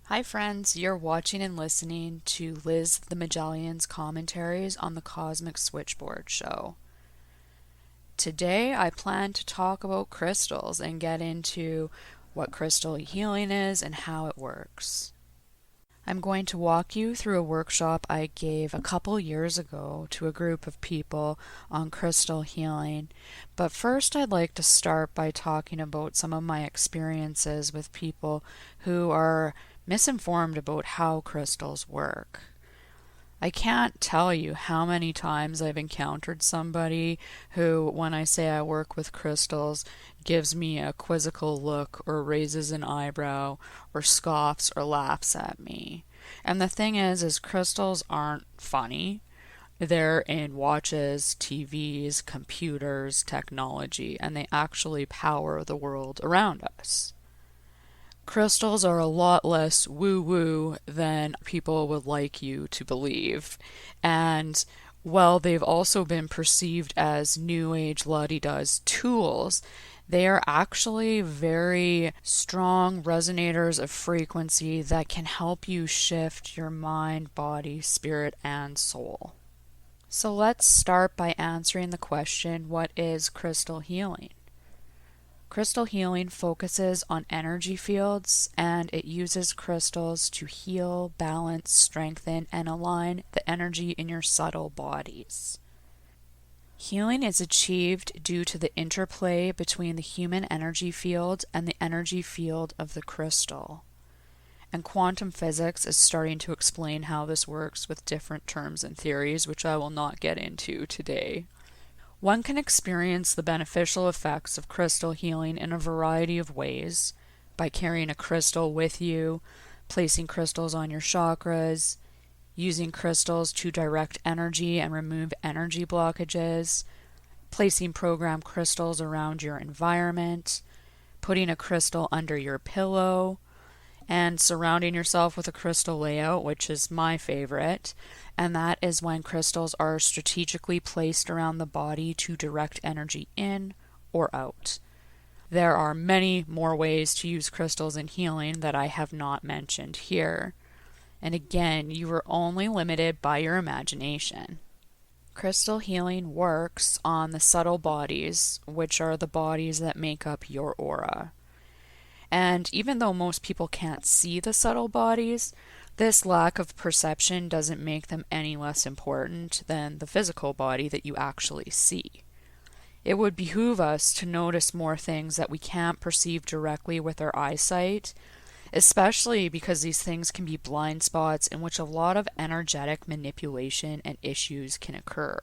Hi friends, you're watching and listening to Liz the Magelion's commentaries on the Cosmic Switchboard show. Today I plan to talk about crystals and get into what crystal healing is and how it works. I'm going to walk you through a workshop I gave a couple years ago to a group of people on crystal healing, but first I'd like to start by talking about some of my experiences with people who are misinformed about how crystals work. I can't tell you how many times I've encountered somebody who, when I say I work with crystals, gives me a quizzical look or raises an eyebrow or scoffs or laughs at me. And the thing is crystals aren't funny. They're in watches, TVs, computers, technology, and they actually power the world around us. Crystals are a lot less woo-woo than people would like you to believe. And while they've also been perceived as New Age la-di-da's tools, they are actually very strong resonators of frequency that can help you shift your mind, body, spirit, and soul. So let's start by answering the question, what is crystal healing? Crystal healing focuses on energy fields, and it uses crystals to heal, balance, strengthen, and align the energy in your subtle bodies. Healing is achieved due to the interplay between the human energy field and the energy field of the crystal. And quantum physics is starting to explain how this works with different terms and theories, which I will not get into today. One can experience the beneficial effects of crystal healing in a variety of ways: by carrying a crystal with you, placing crystals on your chakras, using crystals to direct energy and remove energy blockages, placing program crystals around your environment, putting a crystal under your pillow, and surrounding yourself with a crystal layout, which is my favorite, and that is when crystals are strategically placed around the body to direct energy in or out. There are many more ways to use crystals in healing that I have not mentioned here. And again, you are only limited by your imagination. Crystal healing works on the subtle bodies, which are the bodies that make up your aura. And even though most people can't see the subtle bodies, this lack of perception doesn't make them any less important than the physical body that you actually see. It would behoove us to notice more things that we can't perceive directly with our eyesight, especially because these things can be blind spots in which a lot of energetic manipulation and issues can occur.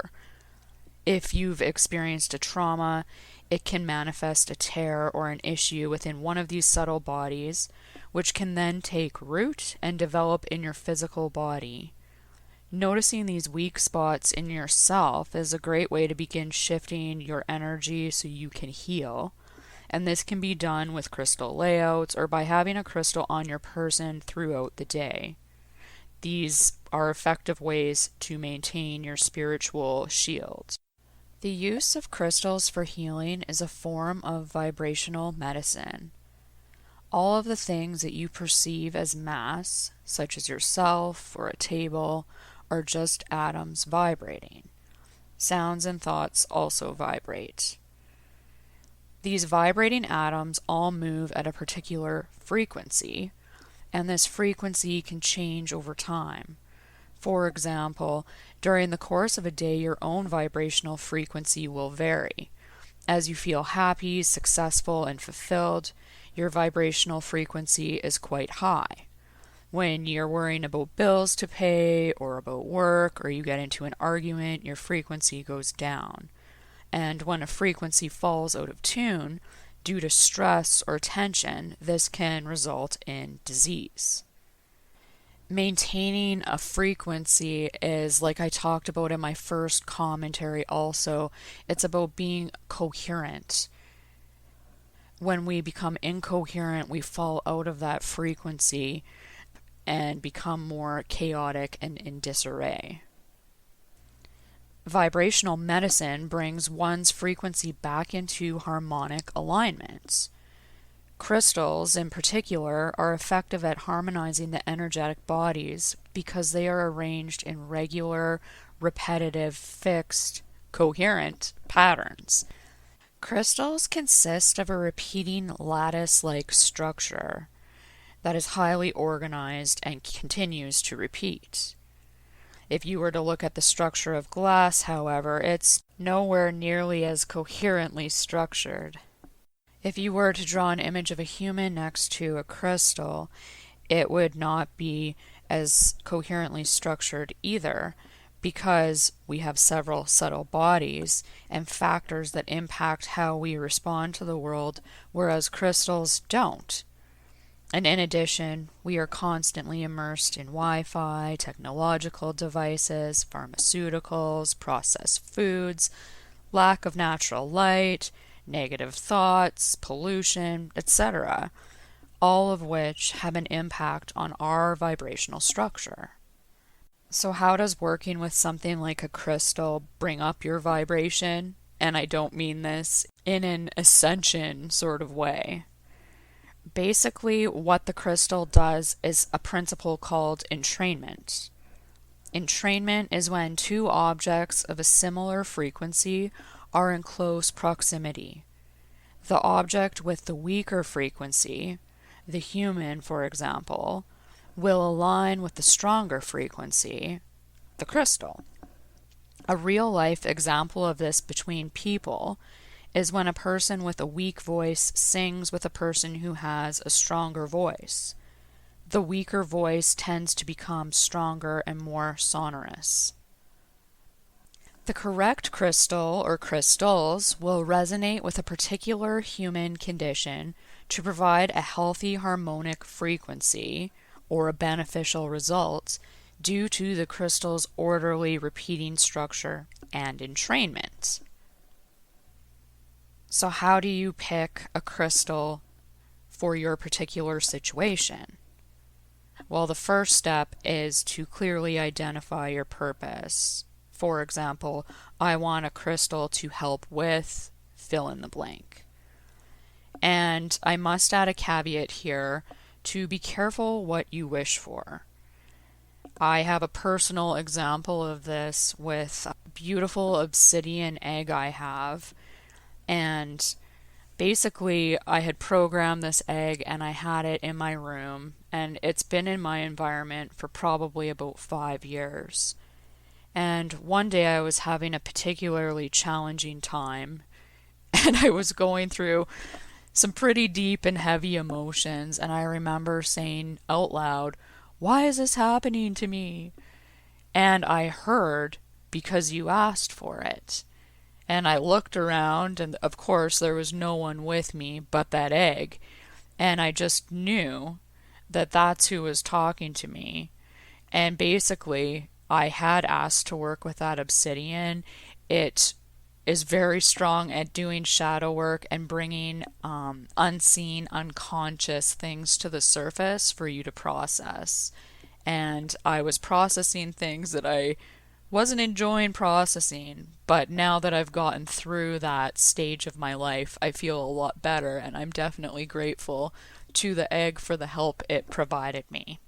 If you've experienced a trauma, it can manifest a tear or an issue within one of these subtle bodies, which can then take root and develop in your physical body. Noticing these weak spots in yourself is a great way to begin shifting your energy so you can heal. And this can be done with crystal layouts or by having a crystal on your person throughout the day. These are effective ways to maintain your spiritual shield. The use of crystals for healing is a form of vibrational medicine. All of the things that you perceive as mass, such as yourself or a table, are just atoms vibrating. Sounds and thoughts also vibrate. These vibrating atoms all move at a particular frequency, and this frequency can change over time. For example, during the course of a day, your own vibrational frequency will vary. As you feel happy, successful, and fulfilled, your vibrational frequency is quite high. When you're worrying about bills to pay, or about work, or you get into an argument, your frequency goes down. And when a frequency falls out of tune, due to stress or tension, this can result in disease. Maintaining a frequency is, like I talked about in my first commentary also, it's about being coherent. When we become incoherent, we fall out of that frequency and become more chaotic and in disarray. Vibrational medicine brings one's frequency back into harmonic alignment. Crystals, in particular, are effective at harmonizing the energetic bodies because they are arranged in regular, repetitive, fixed, coherent patterns. Crystals consist of a repeating lattice-like structure that is highly organized and continues to repeat. If you were to look at the structure of glass, however, it's nowhere nearly as coherently structured. If you were to draw an image of a human next to a crystal, it would not be as coherently structured either, because we have several subtle bodies and factors that impact how we respond to the world, whereas crystals don't. And in addition, we are constantly immersed in Wi-Fi, technological devices, pharmaceuticals, processed foods, lack of natural light, negative thoughts, pollution, etc., all of which have an impact on our vibrational structure. So how does working with something like a crystal bring up your vibration? And I don't mean this in an ascension sort of way. Basically, what the crystal does is a principle called entrainment. Entrainment is when two objects of a similar frequency are in close proximity. The object with the weaker frequency, the human for example, will align with the stronger frequency, the crystal. A real-life example of this between people is when a person with a weak voice sings with a person who has a stronger voice. The weaker voice tends to become stronger and more sonorous. The correct crystal or crystals will resonate with a particular human condition to provide a healthy harmonic frequency or a beneficial result due to the crystal's orderly repeating structure and entrainment. So how do you pick a crystal for your particular situation? Well, the first step is to clearly identify your purpose. For example, I want a crystal to help with fill in the blank. And I must add a caveat here to be careful what you wish for. I have a personal example of this with a beautiful obsidian egg I have. And basically, I had programmed this egg and I had it in my room. And it's been in my environment for probably about 5 years. And one day I was having a particularly challenging time, and I was going through some pretty deep and heavy emotions, and I remember saying out loud, "Why is this happening to me?" And I heard, "Because you asked for it." And I looked around, and of course there was no one with me but that egg, and I just knew that that's who was talking to me. And basically, I had asked to work with that obsidian. It is very strong at doing shadow work and bringing unseen, unconscious things to the surface for you to process. And I was processing things that I wasn't enjoying processing, but now that I've gotten through that stage of my life, I feel a lot better, and I'm definitely grateful to the egg for the help it provided me.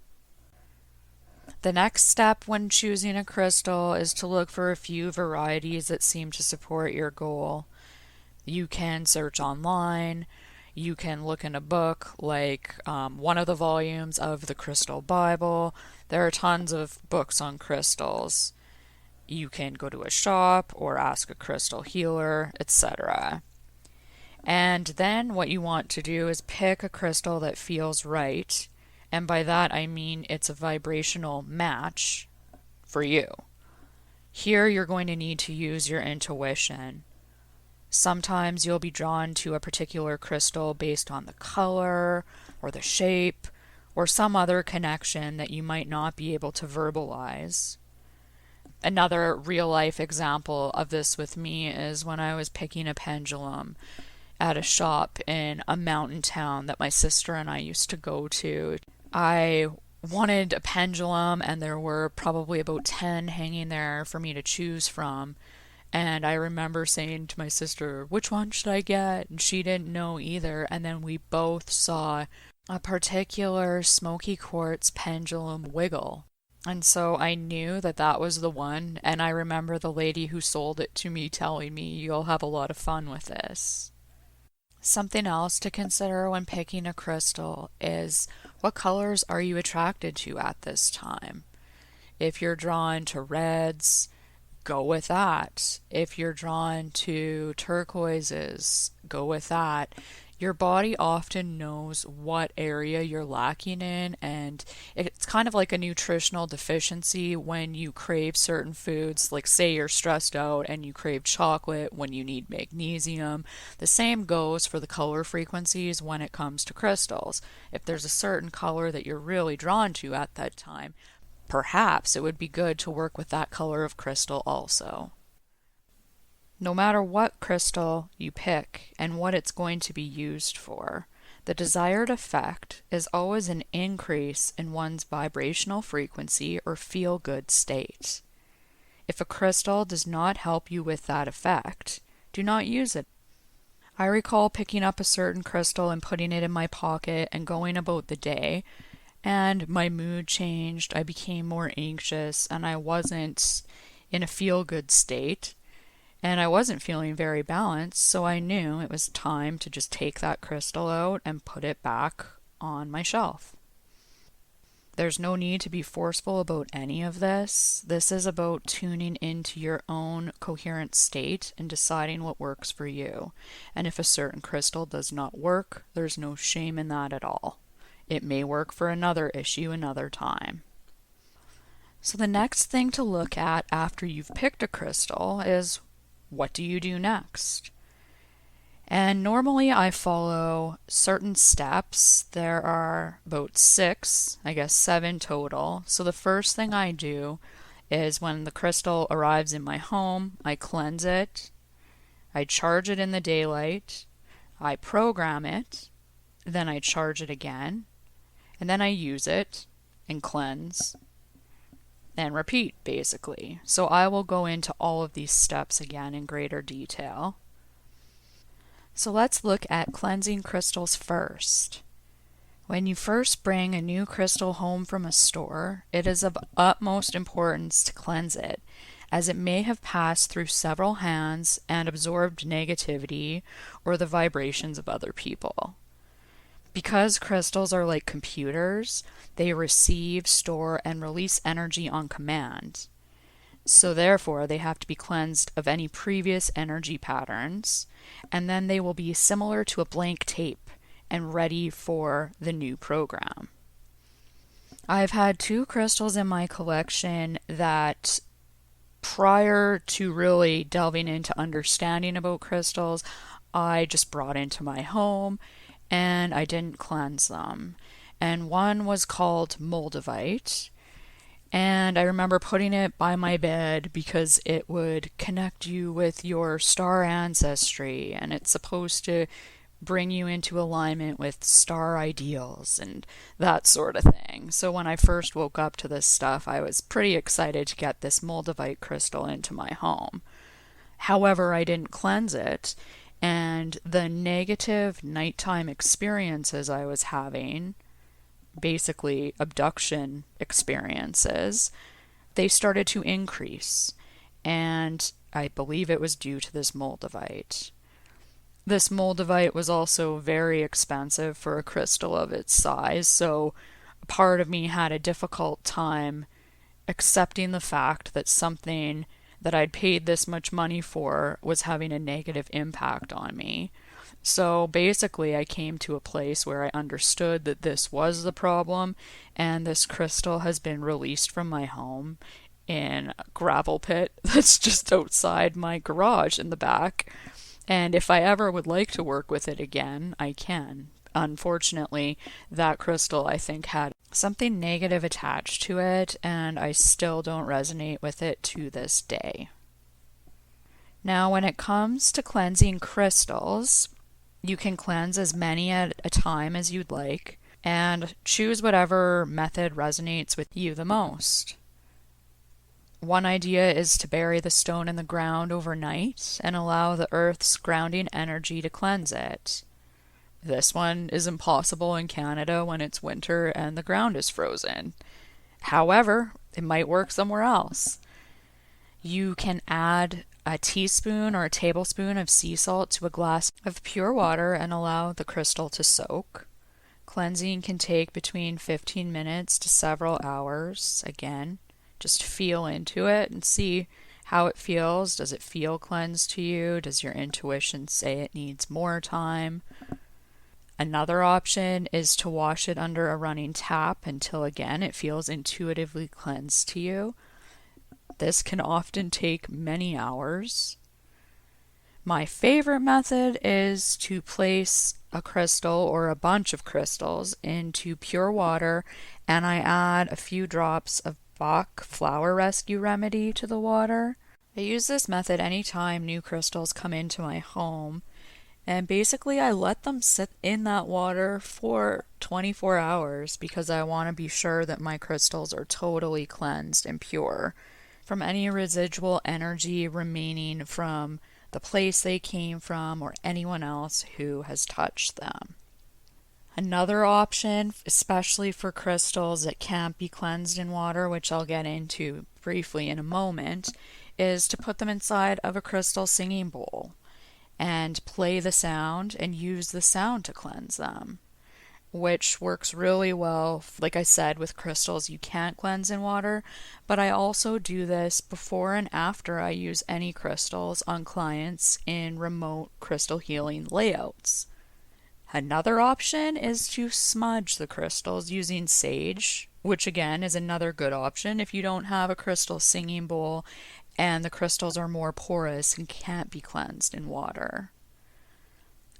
The next step when choosing a crystal is to look for a few varieties that seem to support your goal. You can search online, you can look in a book like one of the volumes of the Crystal Bible. There are tons of books on crystals. You can go to a shop or ask a crystal healer, etc. And then what you want to do is pick a crystal that feels right. And by that I mean it's a vibrational match for you. Here you're going to need to use your intuition. Sometimes you'll be drawn to a particular crystal based on the color or the shape or some other connection that you might not be able to verbalize. Another real-life example of this with me is when I was picking a pendulum at a shop in a mountain town that my sister and I used to go to. I wanted a pendulum, and there were probably about 10 hanging there for me to choose from. And I remember saying to my sister, which one should I get? And she didn't know either. And then we both saw a particular smoky quartz pendulum wiggle. And so I knew that that was the one. And I remember the lady who sold it to me telling me, you'll have a lot of fun with this. Something else to consider when picking a crystal is what colors are you attracted to at this time? If you're drawn to reds, go with that. If you're drawn to turquoises, go with that. Your body often knows what area you're lacking in, and it's kind of like a nutritional deficiency when you crave certain foods, like say you're stressed out and you crave chocolate when you need magnesium. The same goes for the color frequencies when it comes to crystals. If there's a certain color that you're really drawn to at that time, perhaps it would be good to work with that color of crystal also. No matter what crystal you pick and what it's going to be used for, the desired effect is always an increase in one's vibrational frequency or feel-good state. If a crystal does not help you with that effect, do not use it. I recall picking up a certain crystal and putting it in my pocket and going about the day, and my mood changed. I became more anxious and I wasn't in a feel-good state. And I wasn't feeling very balanced, so I knew it was time to just take that crystal out and put it back on my shelf. There's no need to be forceful about any of this. This is about tuning into your own coherent state and deciding what works for you. And if a certain crystal does not work, there's no shame in that at all. It may work for another issue another time. So the next thing to look at after you've picked a crystal is, what do you do next? And normally I follow certain steps. There are about 6, I guess 7 total. So the first thing I do is when the crystal arrives in my home, I cleanse it, I charge it in the daylight, I program it, then I charge it again, and then I use it and cleanse and repeat, basically. So I will go into all of these steps again in greater detail. So let's look at cleansing crystals first. When you first bring a new crystal home from a store, it is of utmost importance to cleanse it, as it may have passed through several hands and absorbed negativity or the vibrations of other people. Because crystals are like computers, they receive, store, and release energy on command. So therefore, they have to be cleansed of any previous energy patterns, and then they will be similar to a blank tape and ready for the new program. I've had 2 crystals in my collection that, prior to really delving into understanding about crystals, I just brought into my home and I didn't cleanse them. And one was called Moldavite, and I remember putting it by my bed because it would connect you with your star ancestry, and it's supposed to bring you into alignment with star ideals and that sort of thing. So when I first woke up to this stuff, I was pretty excited to get this Moldavite crystal into my home. However, I didn't cleanse it, and the negative nighttime experiences I was having, basically abduction experiences, they started to increase. And I believe it was due to this Moldavite. This Moldavite was also very expensive for a crystal of its size, so a part of me had a difficult time accepting the fact that something that I'd paid this much money for was having a negative impact on me. So basically I came to a place where I understood that this was the problem, and this crystal has been released from my home in a gravel pit that's just outside my garage in the back. And if I ever would like to work with it again, I can. Unfortunately, that crystal, I think, had something negative attached to it, and I still don't resonate with it to this day. Now, when it comes to cleansing crystals, you can cleanse as many at a time as you'd like, and choose whatever method resonates with you the most. One idea is to bury the stone in the ground overnight and allow the earth's grounding energy to cleanse it. This one is impossible in Canada when it's winter and the ground is frozen. However, it might work somewhere else. You can add a teaspoon or a tablespoon of sea salt to a glass of pure water and allow the crystal to soak. Cleansing can take between 15 minutes to several hours. Again, just feel into it and see how it feels. Does it feel cleansed to you? Does your intuition say it needs more time? Another option is to wash it under a running tap until, again, it feels intuitively cleansed to you. This can often take many hours. My favorite method is to place a crystal or a bunch of crystals into pure water, and I add a few drops of Bach flower rescue remedy to the water. I use this method anytime new crystals come into my home, and basically I let them sit in that water for 24 hours because I want to be sure that my crystals are totally cleansed and pure from any residual energy remaining from the place they came from or anyone else who has touched them. Another option, especially for crystals that can't be cleansed in water, which I'll get into briefly in a moment, is to put them inside of a crystal singing bowl and play the sound and use the sound to cleanse them, which works really well, like I said, with crystals you can't cleanse in water, but I also do this before and after I use any crystals on clients in remote crystal healing layouts. Another option is to smudge the crystals using sage, which again is another good option if you don't have a crystal singing bowl and the crystals are more porous and can't be cleansed in water.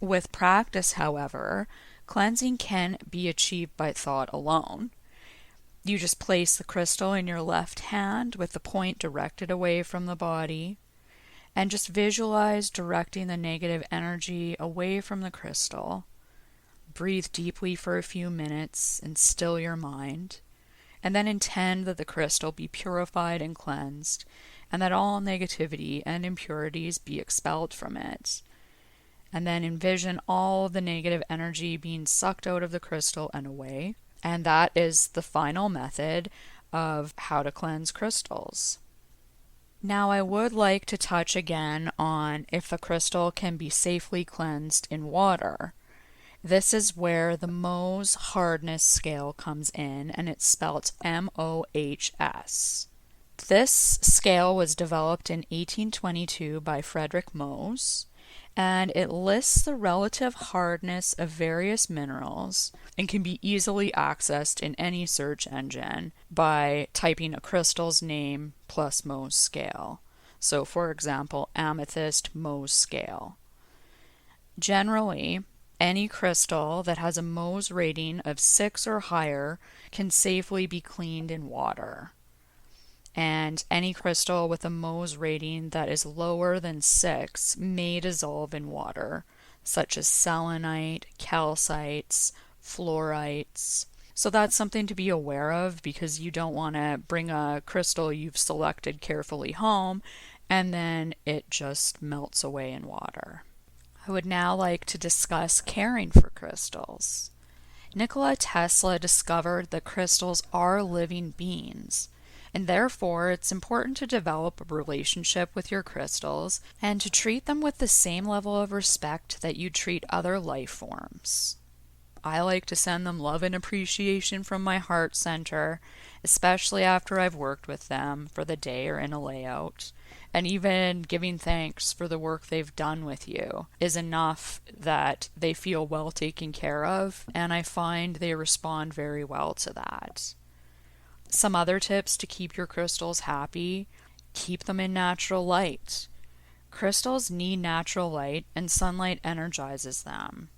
With practice, however, cleansing can be achieved by thought alone. You just place the crystal in your left hand with the point directed away from the body, and just visualize directing the negative energy away from the crystal. Breathe deeply for a few minutes and still your mind, and then intend that the crystal be purified and cleansed, and that all negativity and impurities be expelled from it. And then envision all the negative energy being sucked out of the crystal and away. And that is the final method of how to cleanse crystals. Now I would like to touch again on if a crystal can be safely cleansed in water. This is where the Mohs Hardness scale comes in, and it's spelled Mohs. This scale was developed in 1822 by Frederick Mohs, and it lists the relative hardness of various minerals and can be easily accessed in any search engine by typing a crystal's name plus Mohs scale. So for example, Amethyst Mohs scale. Generally, any crystal that has a Mohs rating of 6 or higher can safely be cleaned in water. And any crystal with a Mohs rating that is lower than 6 may dissolve in water, such as selenite, calcites, fluorites. So that's something to be aware of because you don't want to bring a crystal you've selected carefully home and then it just melts away in water. I would now like to discuss caring for crystals. Nikola Tesla discovered that crystals are living beings, and therefore it's important to develop a relationship with your crystals and to treat them with the same level of respect that you treat other life forms. I like to send them love and appreciation from my heart center, especially after I've worked with them for the day or in a layout. And even giving thanks for the work they've done with you is enough that they feel well taken care of, and I find they respond very well to that. Some other tips to keep your crystals happy: keep them in natural light. Crystals need natural light, and sunlight energizes them.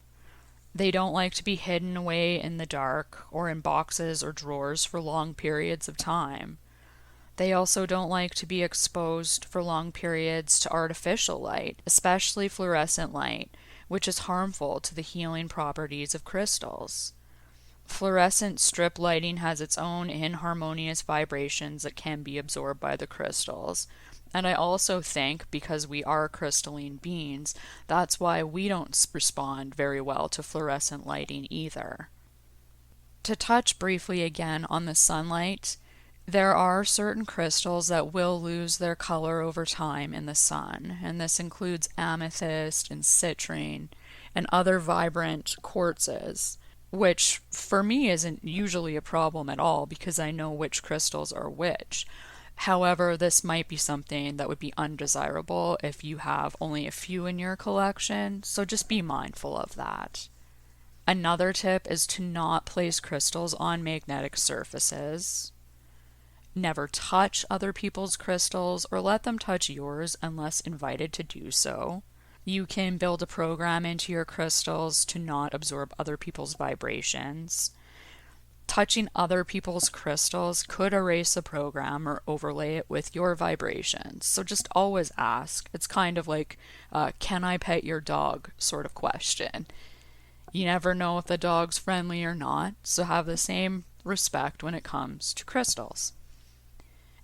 They don't like to be hidden away in the dark or in boxes or drawers for long periods of time. They also don't like to be exposed for long periods to artificial light, especially fluorescent light, which is harmful to the healing properties of crystals. Fluorescent strip lighting has its own inharmonious vibrations that can be absorbed by the crystals. And I also think, because we are crystalline beings, that's why we don't respond very well to fluorescent lighting either. To touch briefly again on the sunlight, there are certain crystals that will lose their color over time in the sun, and this includes amethyst and citrine and other vibrant quartzes, which for me isn't usually a problem at all because I know which crystals are which. However, this might be something that would be undesirable if you have only a few in your collection, so just be mindful of that. Another tip is to not place crystals on magnetic surfaces. Never touch other people's crystals or let them touch yours unless invited to do so. You can build a program into your crystals to not absorb other people's vibrations. Touching other people's crystals could erase the program or overlay it with your vibrations. So just always ask. It's kind of like, can I pet your dog sort of question. You never know if the dog's friendly or not, so have the same respect when it comes to crystals.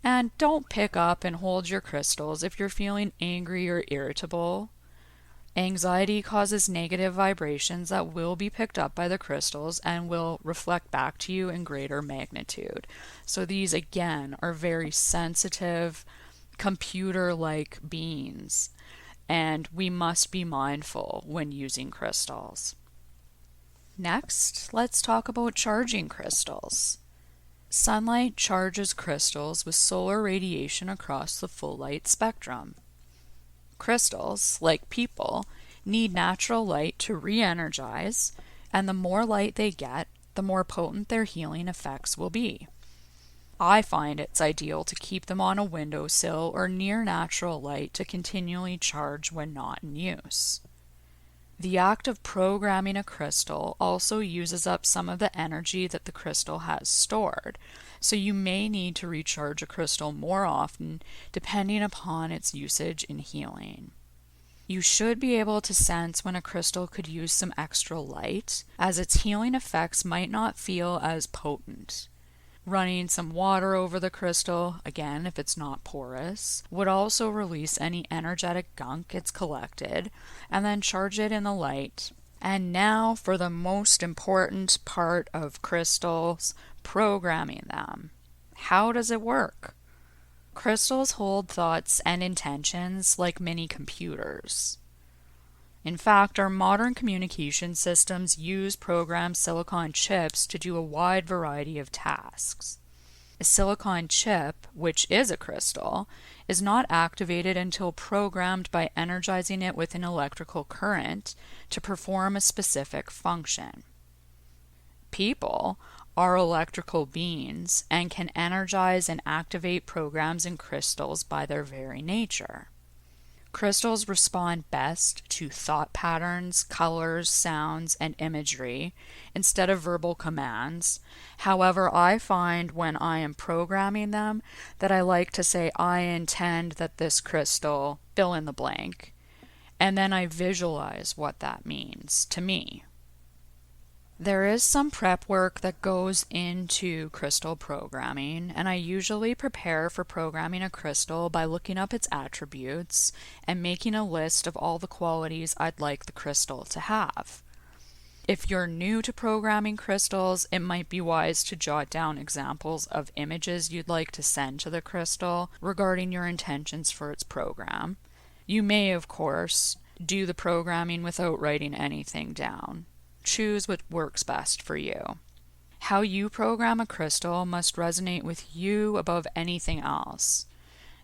And don't pick up and hold your crystals if you're feeling angry or irritable. Anxiety causes negative vibrations that will be picked up by the crystals and will reflect back to you in greater magnitude. So these, again, are very sensitive, computer-like beings, and we must be mindful when using crystals. Next, let's talk about charging crystals. Sunlight charges crystals with solar radiation across the full light spectrum. Crystals, like people, need natural light to re-energize, and the more light they get, the more potent their healing effects will be. I find it's ideal to keep them on a windowsill or near natural light to continually charge when not in use. The act of programming a crystal also uses up some of the energy that the crystal has stored, so you may need to recharge a crystal more often depending upon its usage in healing. You should be able to sense when a crystal could use some extra light, as its healing effects might not feel as potent. Running some water over the crystal, again if it's not porous, would also release any energetic gunk it's collected, and then charge it in the light. And now for the most important part of crystals, programming them. How does it work? Crystals hold thoughts and intentions like mini computers. In fact, our modern communication systems use programmed silicon chips to do a wide variety of tasks. A silicon chip, which is a crystal, is not activated until programmed by energizing it with an electrical current to perform a specific function. People are electrical beings and can energize and activate programs in crystals by their very nature. Crystals respond best to thought patterns, colors, sounds, and imagery instead of verbal commands. However, I find when I am programming them that I like to say, I intend that this crystal fill in the blank, and then I visualize what that means to me. There is some prep work that goes into crystal programming, and I usually prepare for programming a crystal by looking up its attributes and making a list of all the qualities I'd like the crystal to have. If you're new to programming crystals, it might be wise to jot down examples of images you'd like to send to the crystal regarding your intentions for its program. You may, of course, do the programming without writing anything down. Choose what works best for you. How you program a crystal must resonate with you above anything else.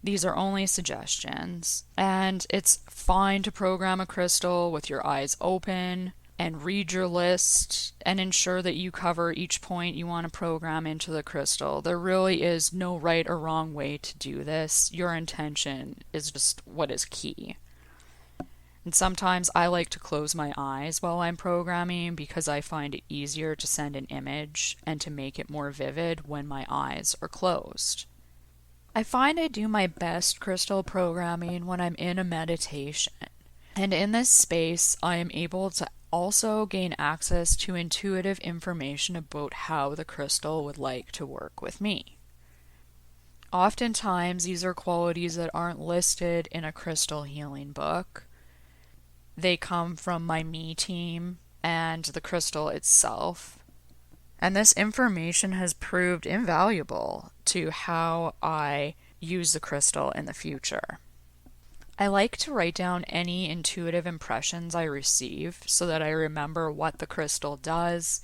These are only suggestions, and it's fine to program a crystal with your eyes open and read your list and ensure that you cover each point you want to program into the crystal. There really is no right or wrong way to do this. Your intention is just what is key. And sometimes I like to close my eyes while I'm programming because I find it easier to send an image and to make it more vivid when my eyes are closed. I find I do my best crystal programming when I'm in a meditation. And in this space, I am able to also gain access to intuitive information about how the crystal would like to work with me. Oftentimes, these are qualities that aren't listed in a crystal healing book. They come from my me team and the crystal itself. And this information has proved invaluable to how I use the crystal in the future. I like to write down any intuitive impressions I receive so that I remember what the crystal does,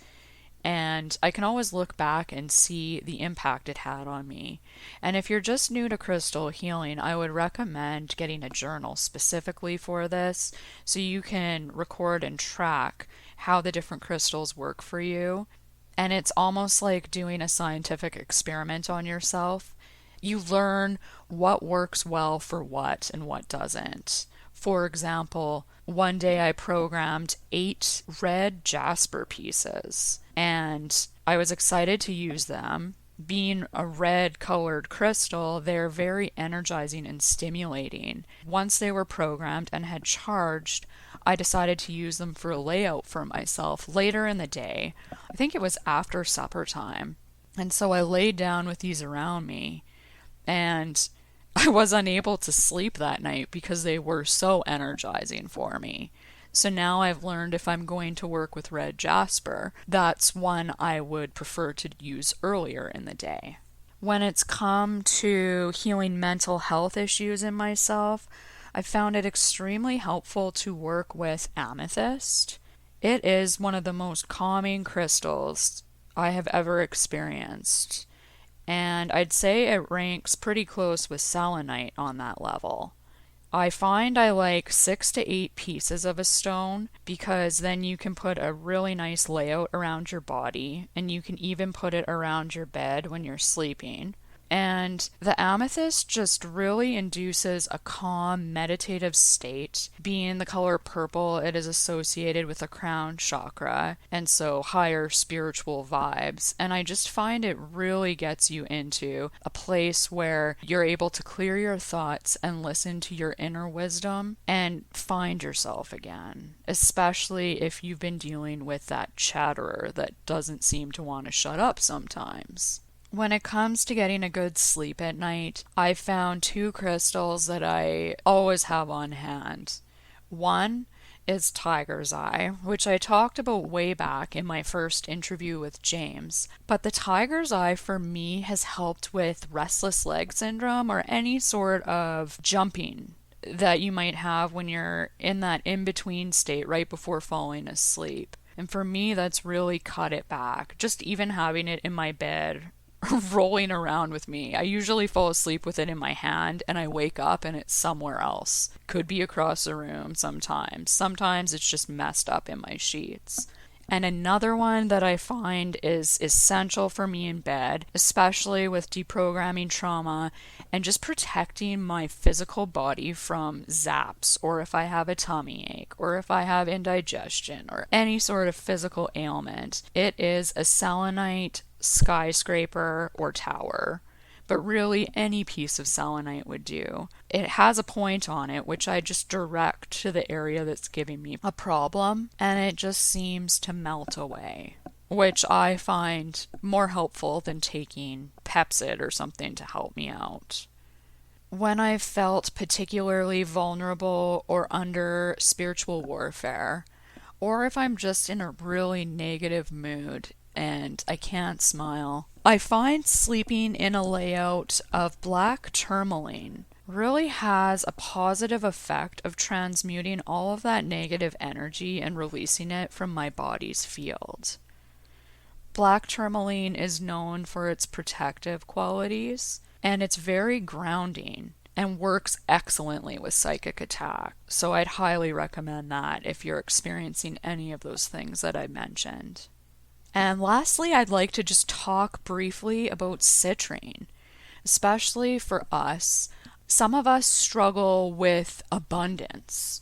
and I can always look back and see the impact it had on me. And if you're just new to crystal healing, I would recommend getting a journal specifically for this so you can record and track how the different crystals work for you. And it's almost like doing a scientific experiment on yourself. You learn what works well for what and what doesn't. For example, one day I programmed 8 red jasper pieces, and I was excited to use them. Being a red colored crystal, they're very energizing and stimulating. Once they were programmed and had charged, I decided to use them for a layout for myself later in the day. I think it was after supper time. And so I laid down with these around me, and I was unable to sleep that night because they were so energizing for me. So now I've learned if I'm going to work with red jasper, that's one I would prefer to use earlier in the day. When it's come to healing mental health issues in myself, I found it extremely helpful to work with Amethyst. It is one of the most calming crystals I have ever experienced, and I'd say it ranks pretty close with Selenite on that level. I find I like 6 to 8 pieces of a stone because then you can put a really nice layout around your body, and you can even put it around your bed when you're sleeping. And the amethyst just really induces a calm, meditative state. Being the color purple, it is associated with the crown chakra, and so higher spiritual vibes. And I just find it really gets you into a place where you're able to clear your thoughts and listen to your inner wisdom and find yourself again, especially if you've been dealing with that chatterer that doesn't seem to want to shut up sometimes. When it comes to getting a good sleep at night, I've found 2 crystals that I always have on hand. One is Tiger's Eye, which I talked about way back in my first interview with James. But the Tiger's Eye for me has helped with restless leg syndrome or any sort of jumping that you might have when you're in that in-between state right before falling asleep. And for me, that's really cut it back. Just even having it in my bed rolling around with me. I usually fall asleep with it in my hand and I wake up and it's somewhere else. Could be across the room sometimes. Sometimes it's just messed up in my sheets. And another one that I find is essential for me in bed, especially with deprogramming trauma and just protecting my physical body from zaps, or if I have a tummy ache, or if I have indigestion, or any sort of physical ailment. It is a Selenite Skyscraper or tower, but really any piece of selenite would do. It has a point on it which I just direct to the area that's giving me a problem, and it just seems to melt away, which I find more helpful than taking Pepsid or something to help me out. When I've felt particularly vulnerable or under spiritual warfare, or if I'm just in a really negative mood and I can't smile, I find sleeping in a layout of black tourmaline really has a positive effect of transmuting all of that negative energy and releasing it from my body's field. Black tourmaline is known for its protective qualities, and it's very grounding and works excellently with psychic attack. So I'd highly recommend that if you're experiencing any of those things that I mentioned. And lastly, I'd like to just talk briefly about citrine, especially for us. Some of us struggle with abundance.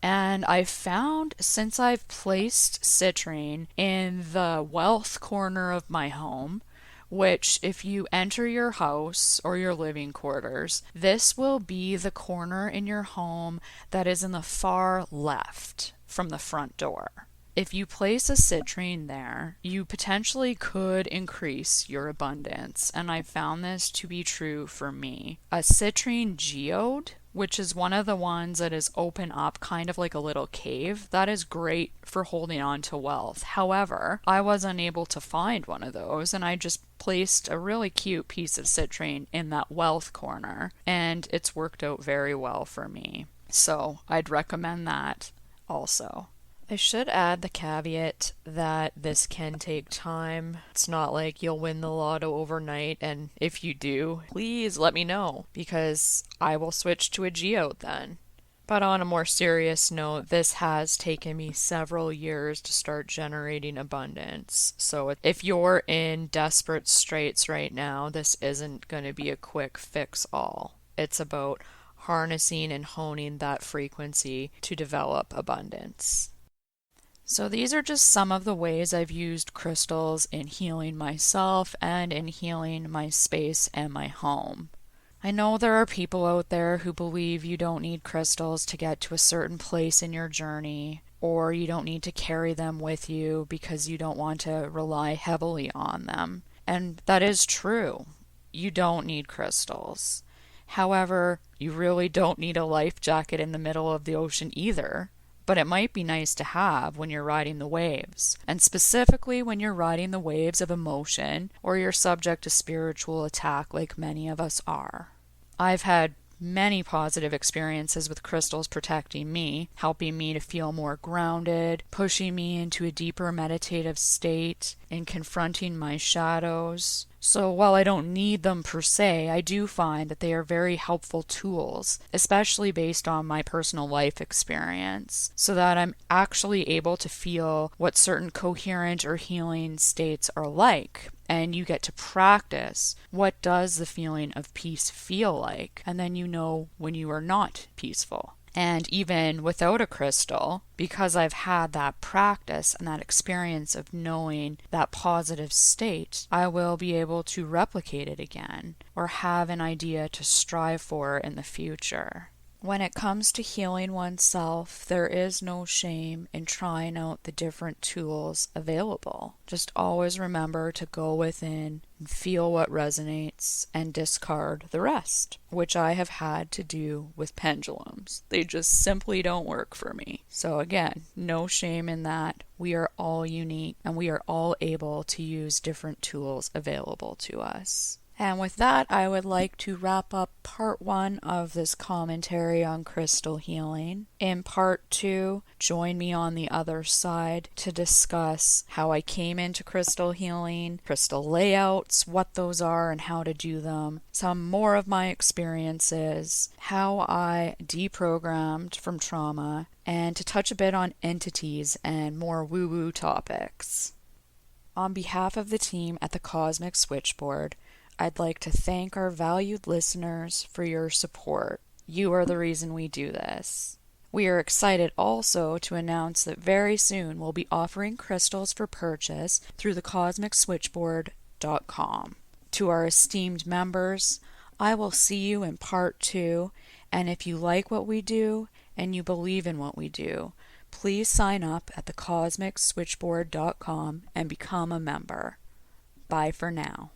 And I've found since I've placed citrine in the wealth corner of my home, which if you enter your house or your living quarters, this will be the corner in your home that is in the far left from the front door. If you place a citrine there, you potentially could increase your abundance, and I found this to be true for me. A citrine geode, which is one of the ones that is open up kind of like a little cave, that is great for holding on to wealth. However, I was unable to find one of those, and I just placed a really cute piece of citrine in that wealth corner, and it's worked out very well for me. So I'd recommend that also. I should add the caveat that this can take time. It's not like you'll win the lotto overnight, and if you do, please let me know, because I will switch to a geode then. But on a more serious note, this has taken me several years to start generating abundance. So if you're in desperate straits right now, this isn't going to be a quick fix all. It's about harnessing and honing that frequency to develop abundance. So these are just some of the ways I've used crystals in healing myself and in healing my space and my home. I know there are people out there who believe you don't need crystals to get to a certain place in your journey, or you don't need to carry them with you because you don't want to rely heavily on them. And that is true. You don't need crystals. However, you really don't need a life jacket in the middle of the ocean either. But it might be nice to have when you're riding the waves, and specifically when you're riding the waves of emotion or you're subject to spiritual attack like many of us are. I've had many positive experiences with crystals protecting me, helping me to feel more grounded, pushing me into a deeper meditative state, and confronting my shadows. So while I don't need them per se, I do find that they are very helpful tools, especially based on my personal life experience, so that I'm actually able to feel what certain coherent or healing states are like. And you get to practice what does the feeling of peace feel like, and then you know when you are not peaceful. And even without a crystal, because I've had that practice and that experience of knowing that positive state, I will be able to replicate it again or have an idea to strive for in the future. When it comes to healing oneself, there is no shame in trying out the different tools available. Just always remember to go within and feel what resonates and discard the rest, which I have had to do with pendulums. They just simply don't work for me. So again, no shame in that. We are all unique and we are all able to use different tools available to us. And with that, I would like to wrap up part 1 of this commentary on crystal healing. In part 2, join me on the other side to discuss how I came into crystal healing, crystal layouts, what those are and how to do them, some more of my experiences, how I deprogrammed from trauma, and to touch a bit on entities and more woo-woo topics. On behalf of the team at the Cosmic Switchboard, I'd like to thank our valued listeners for your support. You are the reason we do this. We are excited also to announce that very soon we'll be offering crystals for purchase through thecosmicswitchboard.com. To our esteemed members, I will see you in part 2, and if you like what we do and you believe in what we do, please sign up at thecosmicswitchboard.com and become a member. Bye for now.